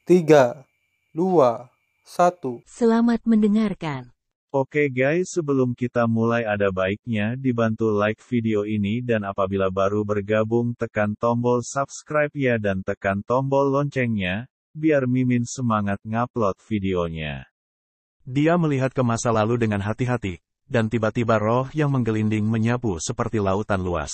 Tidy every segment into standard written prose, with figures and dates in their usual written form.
3, 2, 1. Selamat mendengarkan. Oke guys, sebelum kita mulai ada baiknya dibantu like video ini dan apabila baru bergabung tekan tombol subscribe ya dan tekan tombol loncengnya, biar Mimin semangat ngupload videonya. Dia melihat ke masa lalu dengan hati-hati, dan tiba-tiba roh yang menggelinding menyapu seperti lautan luas.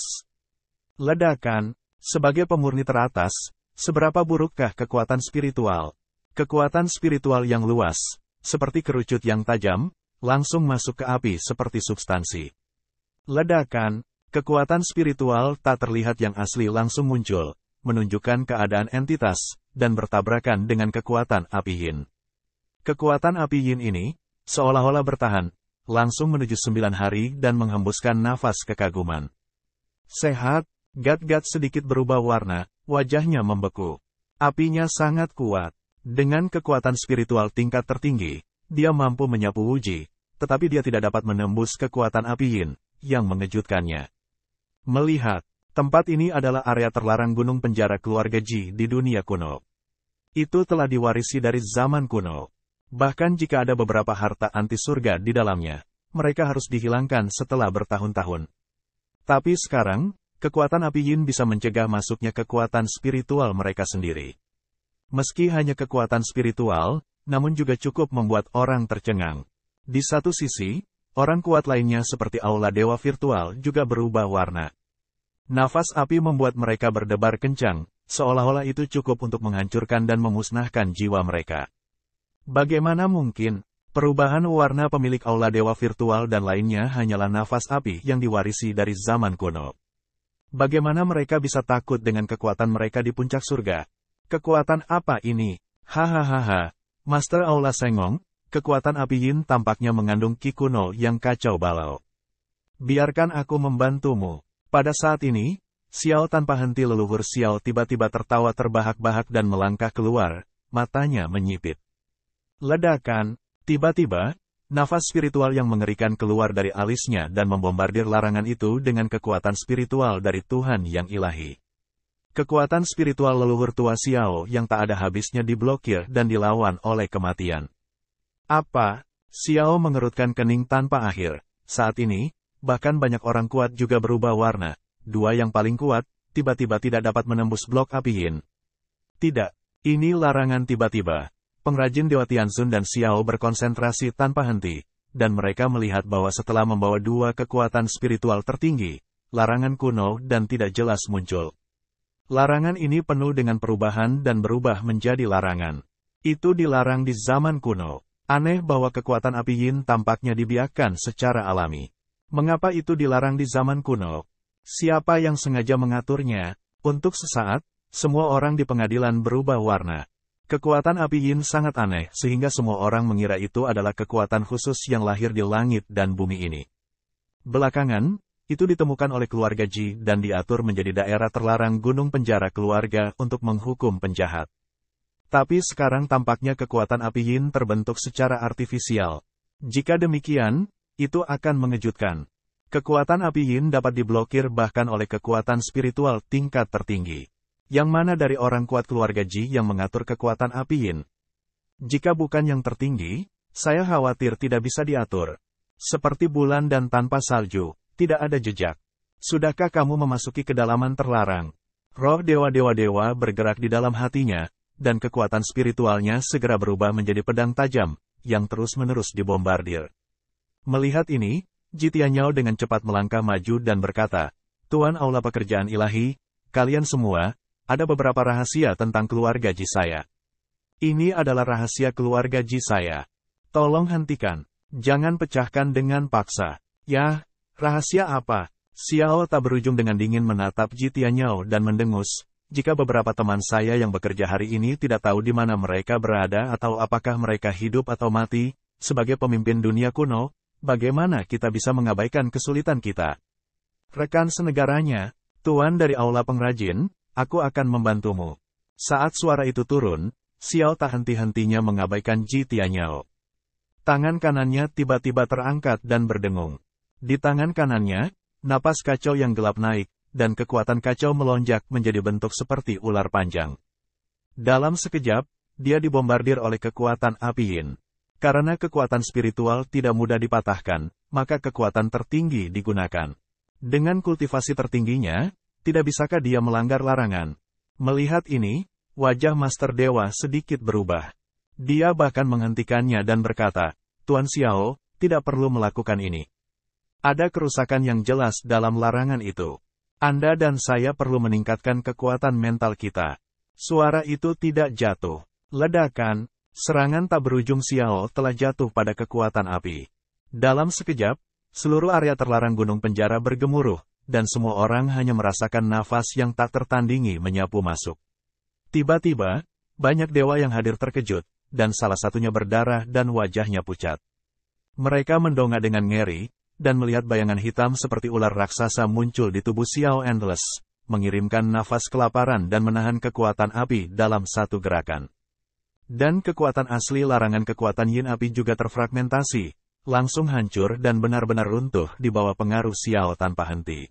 Ledakan, sebagai pemurni teratas, seberapa burukkah kekuatan spiritual? Kekuatan spiritual yang luas, seperti kerucut yang tajam, langsung masuk ke api seperti substansi. Ledakan, kekuatan spiritual tak terlihat yang asli langsung muncul, menunjukkan keadaan entitas, dan bertabrakan dengan kekuatan api yin. Kekuatan api yin ini, seolah-olah bertahan, langsung menuju 9 hari dan menghembuskan nafas kekaguman. Sehat, Gat-Gat sedikit berubah warna, wajahnya membeku. Apinya sangat kuat. Dengan kekuatan spiritual tingkat tertinggi, dia mampu menyapu Wuji, tetapi dia tidak dapat menembus kekuatan api yin, yang mengejutkannya. Melihat, tempat ini adalah area terlarang gunung penjara keluarga Ji di dunia kuno. Itu telah diwarisi dari zaman kuno. Bahkan jika ada beberapa harta anti surga di dalamnya, mereka harus dihilangkan setelah bertahun-tahun. Tapi sekarang, kekuatan api yin bisa mencegah masuknya kekuatan spiritual mereka sendiri. Meski hanya kekuatan spiritual, namun juga cukup membuat orang tercengang. Di satu sisi, orang kuat lainnya seperti aula dewa virtual juga berubah warna. Nafas api membuat mereka berdebar kencang, seolah-olah itu cukup untuk menghancurkan dan memusnahkan jiwa mereka. Bagaimana mungkin, perubahan warna pemilik aula dewa virtual dan lainnya hanyalah nafas api yang diwarisi dari zaman kuno. Bagaimana mereka bisa takut dengan kekuatan mereka di puncak surga? Kekuatan apa ini? Hahaha. Master Aula Sengong, kekuatan api yin tampaknya mengandung ki kuno yang kacau balau. Biarkan aku membantumu. Pada saat ini, Xiao tanpa henti leluhur Xiao tiba-tiba tertawa terbahak-bahak dan melangkah keluar, matanya menyipit. Ledakan, tiba-tiba, nafas spiritual yang mengerikan keluar dari alisnya dan membombardir larangan itu dengan kekuatan spiritual dari Tuhan yang ilahi. Kekuatan spiritual leluhur tua Xiao yang tak ada habisnya diblokir dan dilawan oleh kematian. Apa? Xiao mengerutkan kening tanpa akhir. Saat ini, bahkan banyak orang kuat juga berubah warna. Dua yang paling kuat, tiba-tiba tidak dapat menembus blok api yin. Tidak, ini larangan tiba-tiba. Pengrajin Dewa Tianzun dan Xiao berkonsentrasi tanpa henti, dan mereka melihat bahwa setelah membawa dua kekuatan spiritual tertinggi, larangan kuno dan tidak jelas muncul. Larangan ini penuh dengan perubahan dan berubah menjadi larangan. Itu dilarang di zaman kuno. Aneh bahwa kekuatan api yin tampaknya dibiarkan secara alami. Mengapa itu dilarang di zaman kuno? Siapa yang sengaja mengaturnya? Untuk sesaat, semua orang di pengadilan berubah warna. Kekuatan api yin sangat aneh sehingga semua orang mengira itu adalah kekuatan khusus yang lahir di langit dan bumi ini. Belakangan, itu ditemukan oleh keluarga Ji dan diatur menjadi daerah terlarang gunung penjara keluarga untuk menghukum penjahat. Tapi sekarang tampaknya kekuatan api yin terbentuk secara artifisial. Jika demikian, itu akan mengejutkan. Kekuatan api yin dapat diblokir bahkan oleh kekuatan spiritual tingkat tertinggi. Yang mana dari orang kuat keluarga Ji yang mengatur kekuatan api yin? Jika bukan yang tertinggi, saya khawatir tidak bisa diatur. Seperti bulan dan tanpa salju. Tidak ada jejak. Sudahkah kamu memasuki kedalaman terlarang? Roh dewa-dewa bergerak di dalam hatinya, dan kekuatan spiritualnya segera berubah menjadi pedang tajam, yang terus-menerus dibombardir. Melihat ini, Ji Tianyao dengan cepat melangkah maju dan berkata, Tuan Aula Pekerjaan Ilahi, kalian semua, ada beberapa rahasia tentang keluarga Ji saya. Ini adalah rahasia keluarga Ji saya. Tolong hentikan. Jangan pecahkan dengan paksa. Yah. Rahasia apa? Xiao tak berujung dengan dingin menatap Ji Tianyao dan mendengus. Jika beberapa teman saya yang bekerja hari ini tidak tahu di mana mereka berada atau apakah mereka hidup atau mati, sebagai pemimpin dunia kuno, bagaimana kita bisa mengabaikan kesulitan kita? Rekan senegaranya, Tuan dari Aula Pengrajin, aku akan membantumu. Saat suara itu turun, Xiao tak henti-hentinya mengabaikan Ji Tianyao. Tangan kanannya tiba-tiba terangkat dan berdengung. Di tangan kanannya, napas kacau yang gelap naik, dan kekuatan kacau melonjak menjadi bentuk seperti ular panjang. Dalam sekejap, dia dibombardir oleh kekuatan api yin. Karena kekuatan spiritual tidak mudah dipatahkan, maka kekuatan tertinggi digunakan. Dengan kultivasi tertingginya, tidak bisakah dia melanggar larangan? Melihat ini, wajah Master Dewa sedikit berubah. Dia bahkan menghentikannya dan berkata, Tuan Xiao, tidak perlu melakukan ini. Ada kerusakan yang jelas dalam larangan itu. Anda dan saya perlu meningkatkan kekuatan mental kita. Suara itu tidak jatuh. Ledakan, serangan tak berujung Xiao telah jatuh pada kekuatan api. Dalam sekejap, seluruh area terlarang gunung penjara bergemuruh, dan semua orang hanya merasakan nafas yang tak tertandingi menyapu masuk. Tiba-tiba, banyak dewa yang hadir terkejut, dan salah satunya berdarah dan wajahnya pucat. Mereka mendongak dengan ngeri, dan melihat bayangan hitam seperti ular raksasa muncul di tubuh Xiao Endless, mengirimkan nafas kelaparan dan menahan kekuatan api dalam satu gerakan. Dan kekuatan asli larangan kekuatan yin api juga terfragmentasi, langsung hancur dan benar-benar runtuh di bawah pengaruh Xiao tanpa henti.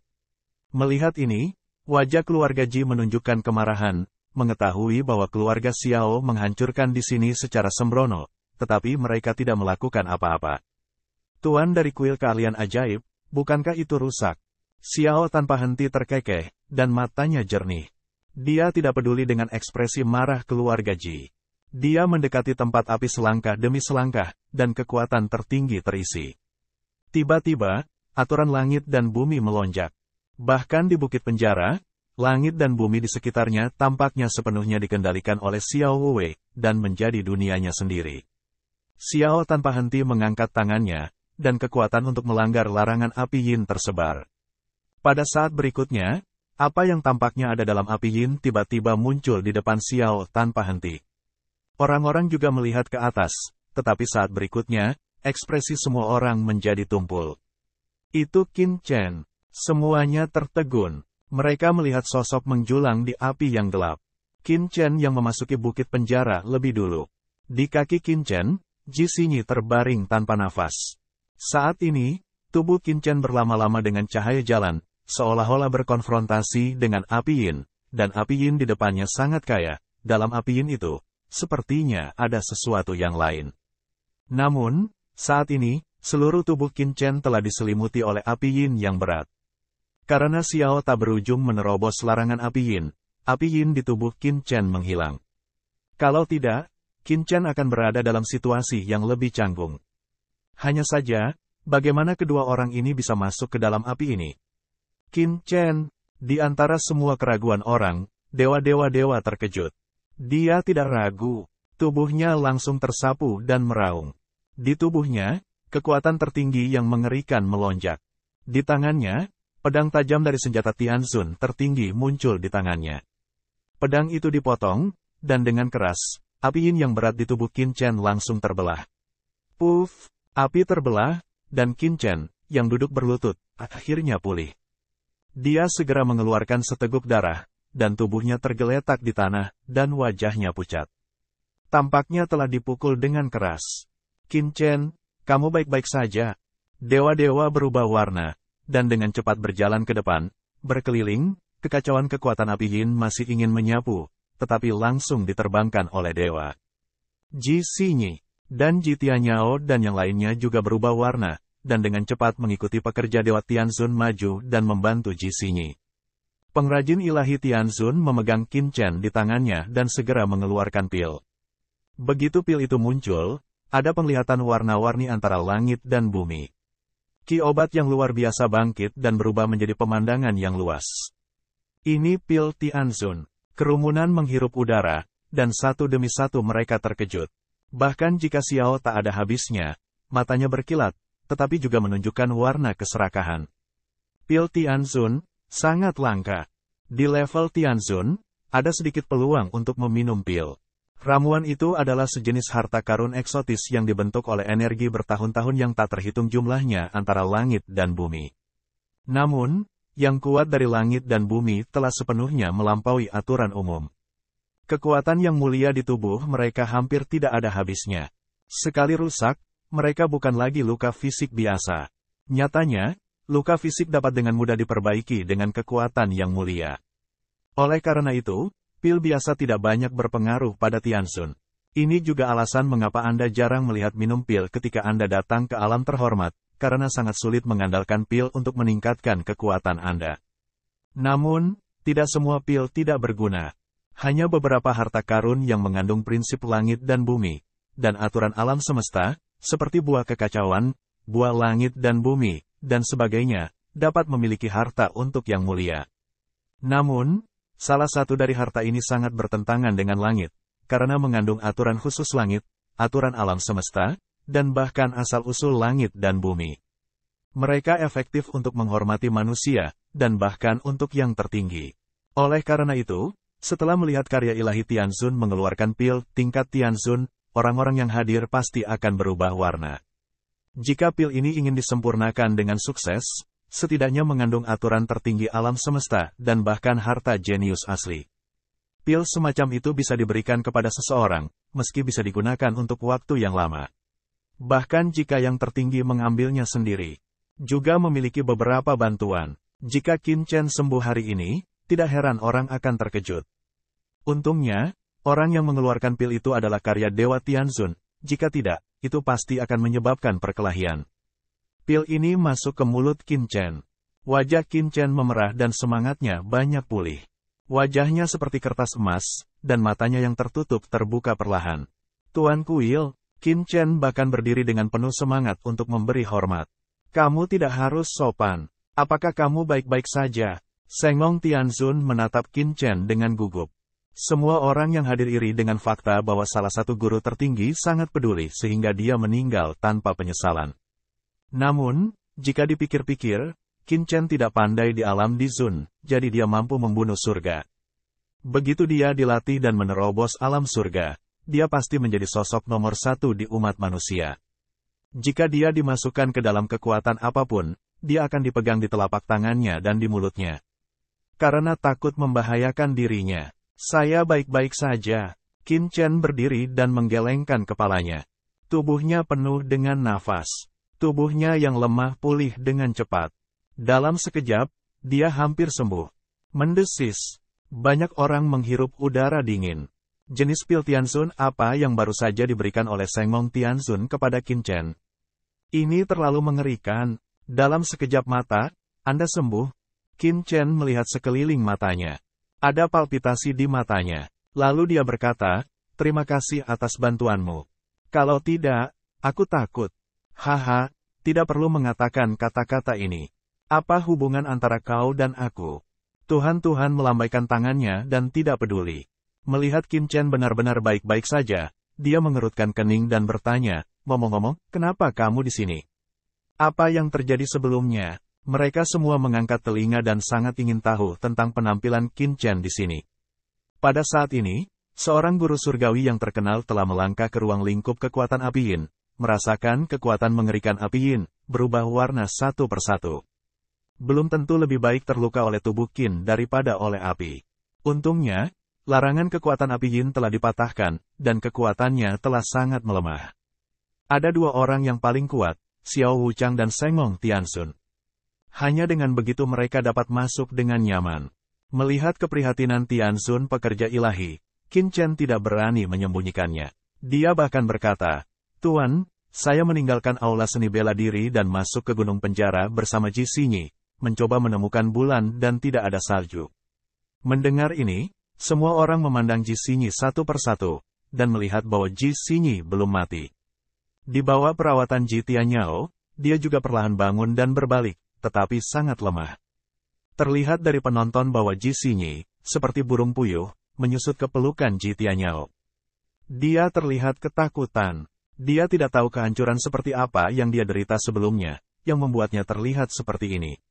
Melihat ini, wajah keluarga Ji menunjukkan kemarahan, mengetahui bahwa keluarga Xiao menghancurkan di sini secara sembrono, tetapi mereka tidak melakukan apa-apa. Tuan dari kuil keahlian ajaib, bukankah itu rusak? Xiao tanpa henti terkekeh, dan matanya jernih. Dia tidak peduli dengan ekspresi marah keluarga Ji. Dia mendekati tempat api selangkah demi selangkah, dan kekuatan tertinggi terisi. Tiba-tiba, aturan langit dan bumi melonjak. Bahkan di bukit penjara, langit dan bumi di sekitarnya tampaknya sepenuhnya dikendalikan oleh Xiao Wei, dan menjadi dunianya sendiri. Xiao tanpa henti mengangkat tangannya, dan kekuatan untuk melanggar larangan api yin tersebar. Pada saat berikutnya, apa yang tampaknya ada dalam api yin tiba-tiba muncul di depan Xiao tanpa henti. Orang-orang juga melihat ke atas, tetapi saat berikutnya, ekspresi semua orang menjadi tumpul. Itu Qin Chen. Semuanya tertegun. Mereka melihat sosok menjulang di api yang gelap. Qin Chen yang memasuki bukit penjara lebih dulu. Di kaki Qin Chen, Ji Xinyi terbaring tanpa nafas. Saat ini, tubuh Qin Chen berlama-lama dengan cahaya jalan, seolah-olah berkonfrontasi dengan api yin, dan api yin di depannya sangat kaya. Dalam api yin itu, sepertinya ada sesuatu yang lain. Namun, saat ini, seluruh tubuh Qin Chen telah diselimuti oleh api yin yang berat. Karena Xiao tak berujung menerobos larangan api yin di tubuh Qin Chen menghilang. Kalau tidak, Qin Chen akan berada dalam situasi yang lebih canggung. Hanya saja, bagaimana kedua orang ini bisa masuk ke dalam api ini? Qin Chen, di antara semua keraguan orang, dewa-dewa terkejut. Dia tidak ragu, tubuhnya langsung tersapu dan meraung. Di tubuhnya, kekuatan tertinggi yang mengerikan melonjak. Di tangannya, pedang tajam dari senjata Tianzun tertinggi muncul di tangannya. Pedang itu dipotong, dan dengan keras, api yin yang berat di tubuh Qin Chen langsung terbelah. Puff, api terbelah, dan Qin Chen, yang duduk berlutut, akhirnya pulih. Dia segera mengeluarkan seteguk darah, dan tubuhnya tergeletak di tanah, dan wajahnya pucat. Tampaknya telah dipukul dengan keras. Qin Chen, kamu baik-baik saja. Dewa-dewa berubah warna, dan dengan cepat berjalan ke depan, berkeliling, kekacauan kekuatan api yin masih ingin menyapu, tetapi langsung diterbangkan oleh dewa. Ji Xinyi, dan Ji Tianyao dan yang lainnya juga berubah warna, dan dengan cepat mengikuti pekerja dewa Tianzun maju dan membantu Ji Xinyi. Pengrajin ilahi Tianzun memegang Qin Chen di tangannya dan segera mengeluarkan pil. Begitu pil itu muncul, ada penglihatan warna-warni antara langit dan bumi. Ki obat yang luar biasa bangkit dan berubah menjadi pemandangan yang luas. Ini pil Tianzun. Kerumunan menghirup udara, dan satu demi satu mereka terkejut. Bahkan jika Xiao tak ada habisnya, matanya berkilat, tetapi juga menunjukkan warna keserakahan. Pil Tianzun sangat langka. Di level Tianzun, ada sedikit peluang untuk meminum pil. Ramuan itu adalah sejenis harta karun eksotis yang dibentuk oleh energi bertahun-tahun yang tak terhitung jumlahnya antara langit dan bumi. Namun, yang kuat dari langit dan bumi telah sepenuhnya melampaui aturan umum. Kekuatan yang mulia di tubuh mereka hampir tidak ada habisnya. Sekali rusak, mereka bukan lagi luka fisik biasa. Nyatanya, luka fisik dapat dengan mudah diperbaiki dengan kekuatan yang mulia. Oleh karena itu, pil biasa tidak banyak berpengaruh pada Tianzun. Ini juga alasan mengapa Anda jarang melihat minum pil ketika Anda datang ke alam terhormat, karena sangat sulit mengandalkan pil untuk meningkatkan kekuatan Anda. Namun, tidak semua pil tidak berguna. Hanya beberapa harta karun yang mengandung prinsip langit dan bumi, dan aturan alam semesta, seperti buah kekacauan, buah langit dan bumi, dan sebagainya, dapat memiliki harta untuk yang mulia. Namun, salah satu dari harta ini sangat bertentangan dengan langit, karena mengandung aturan khusus langit, aturan alam semesta, dan bahkan asal-usul langit dan bumi. Mereka efektif untuk menghormati manusia, dan bahkan untuk yang tertinggi. Oleh karena itu, setelah melihat karya ilahi Tianzun mengeluarkan pil tingkat Tianzun, orang-orang yang hadir pasti akan berubah warna. Jika pil ini ingin disempurnakan dengan sukses, setidaknya mengandung aturan tertinggi alam semesta dan bahkan harta jenius asli. Pil semacam itu bisa diberikan kepada seseorang, meski bisa digunakan untuk waktu yang lama. Bahkan jika yang tertinggi mengambilnya sendiri. Juga memiliki beberapa bantuan. Jika Qin Chen sembuh hari ini, tidak heran orang akan terkejut. Untungnya, orang yang mengeluarkan pil itu adalah karya Dewa Tianzun. Jika tidak, itu pasti akan menyebabkan perkelahian. Pil ini masuk ke mulut Qin Chen. Wajah Qin Chen memerah dan semangatnya banyak pulih. Wajahnya seperti kertas emas, dan matanya yang tertutup terbuka perlahan. Tuan Kuil, Qin Chen bahkan berdiri dengan penuh semangat untuk memberi hormat. Kamu tidak harus sopan. Apakah kamu baik-baik saja? Sengong Tianzun menatap Qin Chen dengan gugup. Semua orang yang hadir iri dengan fakta bahwa salah satu guru tertinggi sangat peduli sehingga dia meninggal tanpa penyesalan. Namun, jika dipikir-pikir, Qin Chen tidak pandai di alam di Zun, jadi dia mampu membunuh surga. Begitu dia dilatih dan menerobos alam surga, dia pasti menjadi sosok nomor satu di umat manusia. Jika dia dimasukkan ke dalam kekuatan apapun, dia akan dipegang di telapak tangannya dan di mulutnya. Karena takut membahayakan dirinya. Saya baik-baik saja. Qin Chen berdiri dan menggelengkan kepalanya. Tubuhnya penuh dengan nafas. Tubuhnya yang lemah pulih dengan cepat. Dalam sekejap, dia hampir sembuh. Mendesis. Banyak orang menghirup udara dingin. Jenis pil Tianzun apa yang baru saja diberikan oleh Sengong Tianzun kepada Qin Chen? Ini terlalu mengerikan. Dalam sekejap mata, Anda sembuh. Qin Chen melihat sekeliling matanya. Ada palpitasi di matanya. Lalu dia berkata, terima kasih atas bantuanmu. Kalau tidak, aku takut. Haha, tidak perlu mengatakan kata-kata ini. Apa hubungan antara kau dan aku? Tuhan melambaikan tangannya dan tidak peduli. Melihat Qin Chen benar-benar baik-baik saja, dia mengerutkan kening dan bertanya, ngomong-ngomong, kenapa kamu di sini? Apa yang terjadi sebelumnya? Mereka semua mengangkat telinga dan sangat ingin tahu tentang penampilan Qin Chen di sini. Pada saat ini, seorang guru surgawi yang terkenal telah melangkah ke ruang lingkup kekuatan api yin, merasakan kekuatan mengerikan api yin, berubah warna satu persatu. Belum tentu lebih baik terluka oleh tubuh Qin daripada oleh api. Untungnya, larangan kekuatan api yin telah dipatahkan, dan kekuatannya telah sangat melemah. Ada dua orang yang paling kuat, Xiao Wuchang dan Sengong Tianzun. Hanya dengan begitu mereka dapat masuk dengan nyaman. Melihat keprihatinan Tianzun pekerja ilahi, Qin Chen tidak berani menyembunyikannya. Dia bahkan berkata, Tuan, saya meninggalkan aula seni bela diri dan masuk ke gunung penjara bersama Ji Xinyi, mencoba menemukan bulan dan tidak ada salju. Mendengar ini, semua orang memandang Ji Xinyi satu persatu, dan melihat bahwa Ji Xinyi belum mati. Di bawah perawatan Ji Tianyao, dia juga perlahan bangun dan berbalik, tetapi sangat lemah. Terlihat dari penonton bahwa Ji Xinyi, seperti burung puyuh, menyusut ke pelukan Ji Tianyao. Dia terlihat ketakutan. Dia tidak tahu kehancuran seperti apa yang dia derita sebelumnya, yang membuatnya terlihat seperti ini.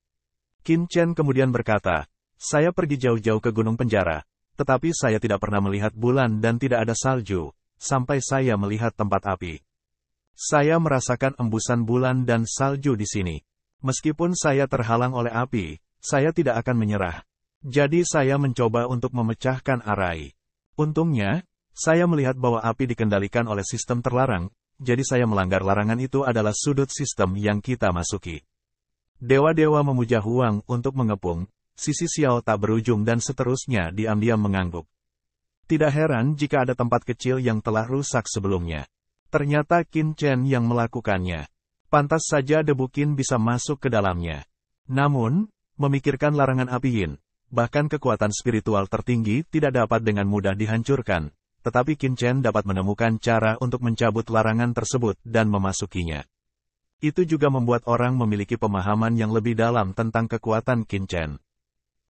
Qin Chen kemudian berkata, saya pergi jauh-jauh ke gunung penjara, tetapi saya tidak pernah melihat bulan dan tidak ada salju, sampai saya melihat tempat api. Saya merasakan embusan bulan dan salju di sini. Meskipun saya terhalang oleh api, saya tidak akan menyerah. Jadi saya mencoba untuk memecahkan arai. Untungnya, saya melihat bahwa api dikendalikan oleh sistem terlarang, jadi saya melanggar larangan itu adalah sudut sistem yang kita masuki. Dewa-dewa memuja Huang untuk mengepung, sisi Xiao tak berujung dan seterusnya diam-diam mengangguk. Tidak heran jika ada tempat kecil yang telah rusak sebelumnya. Ternyata Qin Chen yang melakukannya. Pantas saja debu Qin bisa masuk ke dalamnya. Namun, memikirkan larangan api Yin, bahkan kekuatan spiritual tertinggi tidak dapat dengan mudah dihancurkan, tetapi Qin Chen dapat menemukan cara untuk mencabut larangan tersebut dan memasukinya. Itu juga membuat orang memiliki pemahaman yang lebih dalam tentang kekuatan Qin Chen.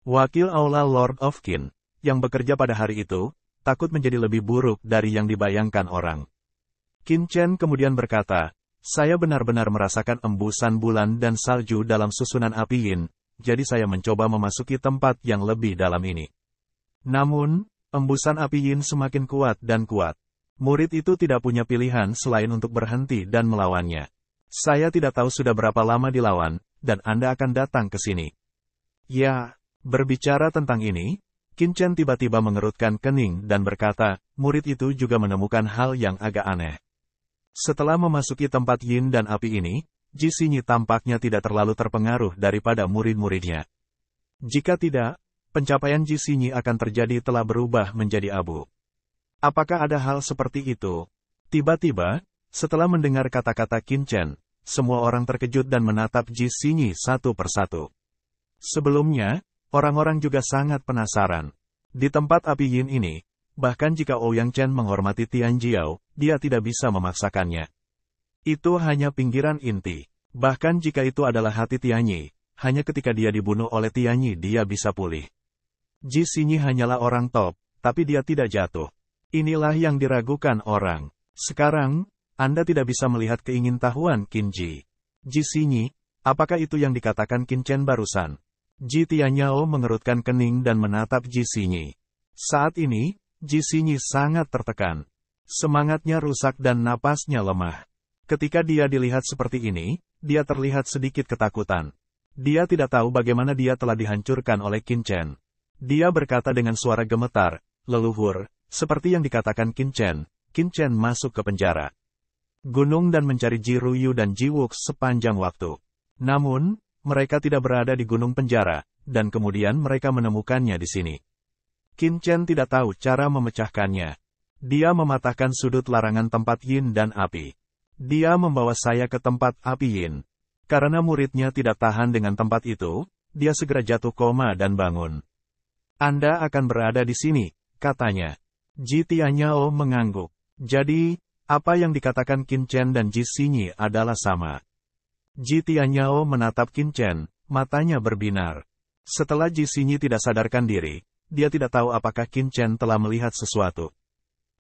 Wakil Aula Lord of Qin, yang bekerja pada hari itu, takut menjadi lebih buruk dari yang dibayangkan orang. Qin Chen kemudian berkata, "Saya benar-benar merasakan embusan bulan dan salju dalam susunan api Yin, jadi saya mencoba memasuki tempat yang lebih dalam ini." Namun, embusan api Yin semakin kuat dan kuat. Murid itu tidak punya pilihan selain untuk berhenti dan melawannya. "Saya tidak tahu sudah berapa lama dilawan, dan Anda akan datang ke sini." Ya, berbicara tentang ini, Qin Chen tiba-tiba mengerutkan kening dan berkata, murid itu juga menemukan hal yang agak aneh. Setelah memasuki tempat Yin dan api ini, Ji Xinyi tampaknya tidak terlalu terpengaruh daripada murid-muridnya. Jika tidak, pencapaian Ji Xinyi akan terjadi telah berubah menjadi abu. Apakah ada hal seperti itu? Tiba-tiba, setelah mendengar kata-kata Qin Chen, semua orang terkejut dan menatap Ji Xinyi satu persatu. Sebelumnya, orang-orang juga sangat penasaran. Di tempat api Yin ini, bahkan jika Ouyang Chen menghormati Tian Jiao, dia tidak bisa memaksakannya. Itu hanya pinggiran inti. Bahkan jika itu adalah hati Tianyi, hanya ketika dia dibunuh oleh Tianyi dia bisa pulih. Ji Xinyi hanyalah orang top, tapi dia tidak jatuh. Inilah yang diragukan orang. Sekarang, Anda tidak bisa melihat keingintahuan Qin Ji. Ji Xinyi, apakah itu yang dikatakan Qin Chen barusan? Ji Tianyao mengerutkan kening dan menatap Ji Xinyi. Saat ini, Ji Xinyi sangat tertekan. Semangatnya rusak dan napasnya lemah. Ketika dia dilihat seperti ini, dia terlihat sedikit ketakutan. Dia tidak tahu bagaimana dia telah dihancurkan oleh Qin Chen. Dia berkata dengan suara gemetar, "Leluhur, seperti yang dikatakan Qin Chen masuk ke penjara. Gunung dan mencari Ji Ruyu dan Ji Wuks sepanjang waktu. Namun, mereka tidak berada di gunung penjara, dan kemudian mereka menemukannya di sini. Qin Chen tidak tahu cara memecahkannya. Dia mematahkan sudut larangan tempat Yin dan api. Dia membawa saya ke tempat api Yin. Karena muridnya tidak tahan dengan tempat itu, dia segera jatuh koma dan bangun. Anda akan berada di sini, katanya. Ji Tianyao mengangguk. Jadi, apa yang dikatakan Qin Chen dan Ji Xinyi adalah sama. Ji Tianyao menatap Qin Chen, matanya berbinar. Setelah Ji Xinyi tidak sadarkan diri, dia tidak tahu apakah Qin Chen telah melihat sesuatu.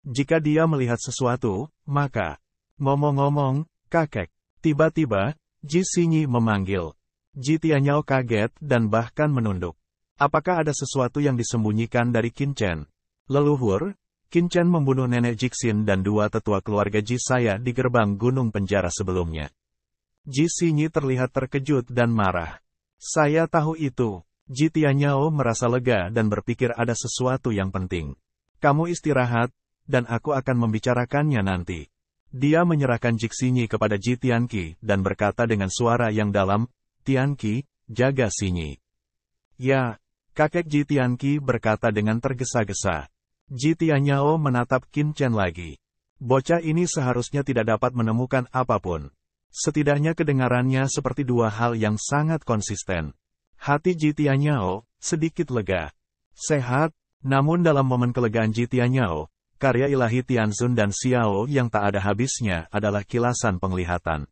Jika dia melihat sesuatu, maka... Ngomong-ngomong, kakek. Tiba-tiba, Ji Xinyi memanggil. Ji Tianyao kaget dan bahkan menunduk. Apakah ada sesuatu yang disembunyikan dari Qin Chen? Leluhur, Qin Chen membunuh nenek Jixin dan dua tetua keluarga Ji saya di gerbang gunung penjara sebelumnya. Ji Xinyi terlihat terkejut dan marah. Saya tahu itu. Ji Tianyao merasa lega dan berpikir ada sesuatu yang penting. Kamu istirahat, dan aku akan membicarakannya nanti. Dia menyerahkan Ji Xinyi kepada Ji Tianqi dan berkata dengan suara yang dalam, Tianqi, jaga Xinyi. Ya, kakek Ji Tianqi berkata dengan tergesa-gesa. Ji Tianyao menatap Qin Chen lagi. Bocah ini seharusnya tidak dapat menemukan apapun. Setidaknya kedengarannya seperti dua hal yang sangat konsisten. Hati Ji Tianyao sedikit lega. Sehat, namun dalam momen kelegaan Ji Tianyao, karya ilahi Tianzun dan Xiao yang tak ada habisnya adalah kilasan penglihatan.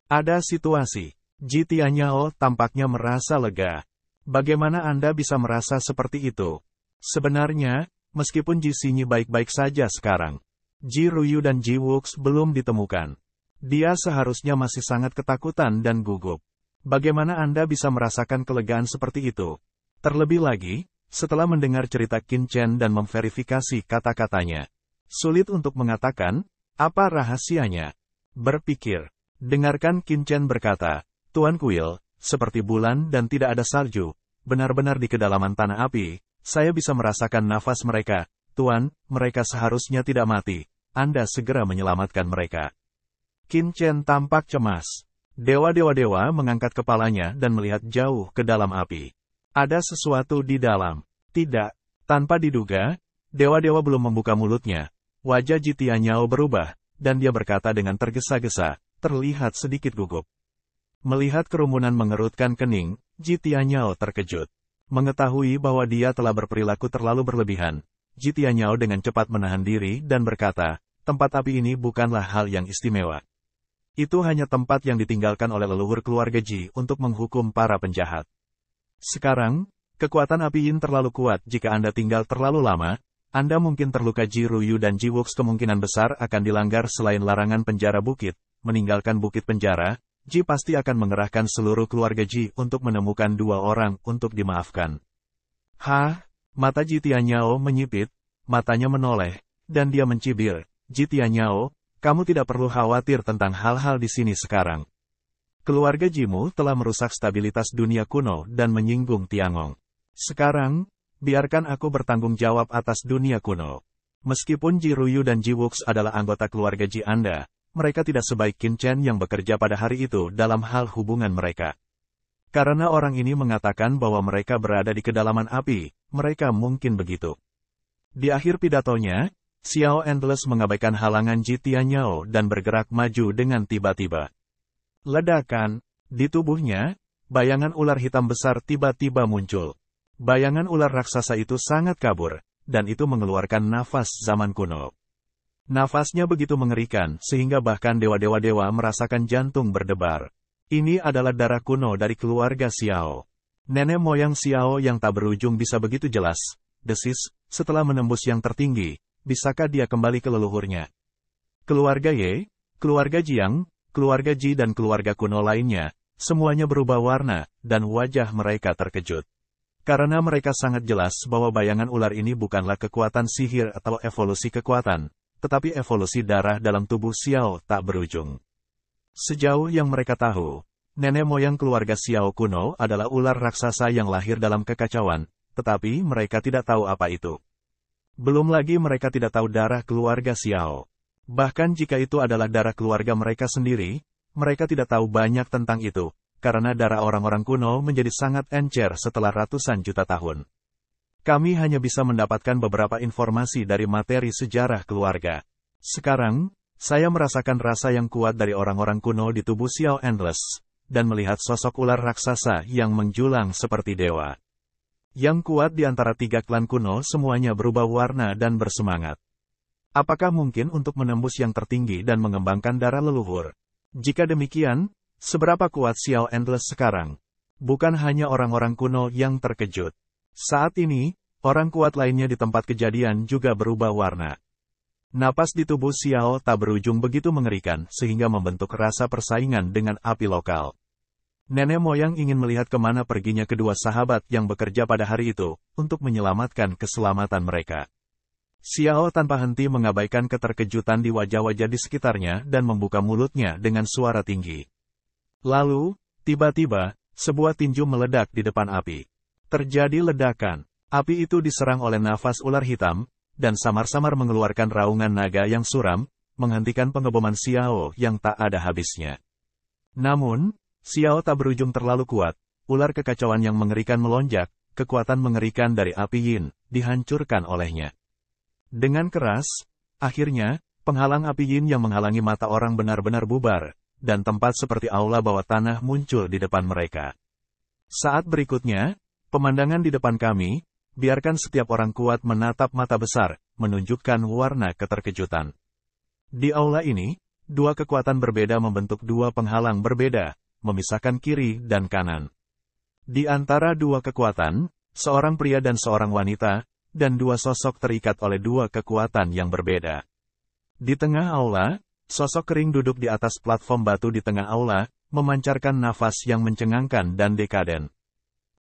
Ada situasi. Ji Tianyao tampaknya merasa lega. Bagaimana Anda bisa merasa seperti itu? Sebenarnya, meskipun Ji Xinyi baik-baik saja sekarang, Ji Ruyu dan Ji Wuks belum ditemukan. Dia seharusnya masih sangat ketakutan dan gugup. Bagaimana Anda bisa merasakan kelegaan seperti itu? Terlebih lagi, setelah mendengar cerita Qin Chen dan memverifikasi kata-katanya. Sulit untuk mengatakan, apa rahasianya? Berpikir. Dengarkan Qin Chen berkata, Tuan Kuil, seperti bulan dan tidak ada salju, benar-benar di kedalaman tanah api, saya bisa merasakan nafas mereka. Tuan, mereka seharusnya tidak mati. Anda segera menyelamatkan mereka. Qin Chen tampak cemas. Dewa-dewa mengangkat kepalanya dan melihat jauh ke dalam api. Ada sesuatu di dalam. Tidak. Tanpa diduga, Dewa-dewa belum membuka mulutnya, wajah Ji Tianyao berubah, dan dia berkata dengan tergesa-gesa, terlihat sedikit gugup. Melihat kerumunan mengerutkan kening, Ji Tianyao terkejut. Mengetahui bahwa dia telah berperilaku terlalu berlebihan, Ji Tianyao dengan cepat menahan diri dan berkata, tempat api ini bukanlah hal yang istimewa. Itu hanya tempat yang ditinggalkan oleh leluhur keluarga Ji untuk menghukum para penjahat. Sekarang, kekuatan api Yin terlalu kuat jika Anda tinggal terlalu lama, Anda mungkin terluka. Ji Ruyu dan Ji Wuks kemungkinan besar akan dilanggar. Selain larangan penjara bukit, meninggalkan bukit penjara, Ji pasti akan mengerahkan seluruh keluarga Ji untuk menemukan 2 orang untuk dimaafkan. Hah? Mata Ji Tianyao menyipit, matanya menoleh, dan dia mencibir. Ji Tianyao, kamu tidak perlu khawatir tentang hal-hal di sini sekarang. Keluarga Jimu telah merusak stabilitas dunia kuno dan menyinggung Tiangong. Sekarang, biarkan aku bertanggung jawab atas dunia kuno. Meskipun Ji Ruyu dan Ji Wuks adalah anggota keluarga Ji Anda, mereka tidak sebaik Qin Chen yang bekerja pada hari itu dalam hal hubungan mereka. Karena orang ini mengatakan bahwa mereka berada di kedalaman api, mereka mungkin begitu. Di akhir pidatonya, Xiao Endless mengabaikan halangan Ji Tianyao dan bergerak maju dengan tiba-tiba. Ledakan, di tubuhnya, bayangan ular hitam besar tiba-tiba muncul. Bayangan ular raksasa itu sangat kabur, dan itu mengeluarkan nafas zaman kuno. Nafasnya begitu mengerikan sehingga bahkan dewa-dewa merasakan jantung berdebar. Ini adalah darah kuno dari keluarga Xiao. Nenek moyang Xiao yang tak berujung bisa begitu jelas, desis, setelah menembus yang tertinggi, bisakah dia kembali ke leluhurnya? Keluarga Ye, keluarga Jiang, keluarga Ji dan keluarga kuno lainnya, semuanya berubah warna, dan wajah mereka terkejut. Karena mereka sangat jelas bahwa bayangan ular ini bukanlah kekuatan sihir atau evolusi kekuatan, tetapi evolusi darah dalam tubuh Xiao tak berujung. Sejauh yang mereka tahu, nenek moyang keluarga Xiao kuno adalah ular raksasa yang lahir dalam kekacauan, tetapi mereka tidak tahu apa itu. Belum lagi mereka tidak tahu darah keluarga Xiao. Bahkan jika itu adalah darah keluarga mereka sendiri, mereka tidak tahu banyak tentang itu, karena darah orang-orang kuno menjadi sangat encer setelah ratusan juta tahun. Kami hanya bisa mendapatkan beberapa informasi dari materi sejarah keluarga. Sekarang, saya merasakan rasa yang kuat dari orang-orang kuno di tubuh Xiao Endless, dan melihat sosok ular raksasa yang menjulang seperti dewa. Yang kuat di antara 3 klan kuno semuanya berubah warna dan bersemangat. Apakah mungkin untuk menembus yang tertinggi dan mengembangkan darah leluhur? Jika demikian, seberapa kuat Xiao Endless sekarang? Bukan hanya orang-orang kuno yang terkejut. Saat ini, orang kuat lainnya di tempat kejadian juga berubah warna. Napas di tubuh Xiao tak berujung begitu mengerikan sehingga membentuk rasa persaingan dengan api lokal. Nenek moyang ingin melihat kemana perginya kedua sahabat yang bekerja pada hari itu, untuk menyelamatkan keselamatan mereka. Xiao tanpa henti mengabaikan keterkejutan di wajah-wajah di sekitarnya dan membuka mulutnya dengan suara tinggi. Lalu, tiba-tiba, sebuah tinju meledak di depan api. Terjadi ledakan. Api itu diserang oleh nafas ular hitam, dan samar-samar mengeluarkan raungan naga yang suram, menghentikan pengeboman Xiao yang tak ada habisnya. Namun, Xiao tak berujung terlalu kuat, ular kekacauan yang mengerikan melonjak, kekuatan mengerikan dari api Yin, dihancurkan olehnya. Dengan keras, akhirnya, penghalang api Yin yang menghalangi mata orang benar-benar bubar, dan tempat seperti aula bawah tanah muncul di depan mereka. Saat berikutnya, pemandangan di depan kami, biarkan setiap orang kuat menatap mata besar, menunjukkan warna keterkejutan. Di aula ini, 2 kekuatan berbeda membentuk 2 penghalang berbeda, memisahkan kiri dan kanan. Di antara 2 kekuatan, seorang pria dan seorang wanita, dan 2 sosok terikat oleh 2 kekuatan yang berbeda. Di tengah aula, sosok kering duduk di atas platform batu di tengah aula, memancarkan nafas yang mencengangkan dan dekaden.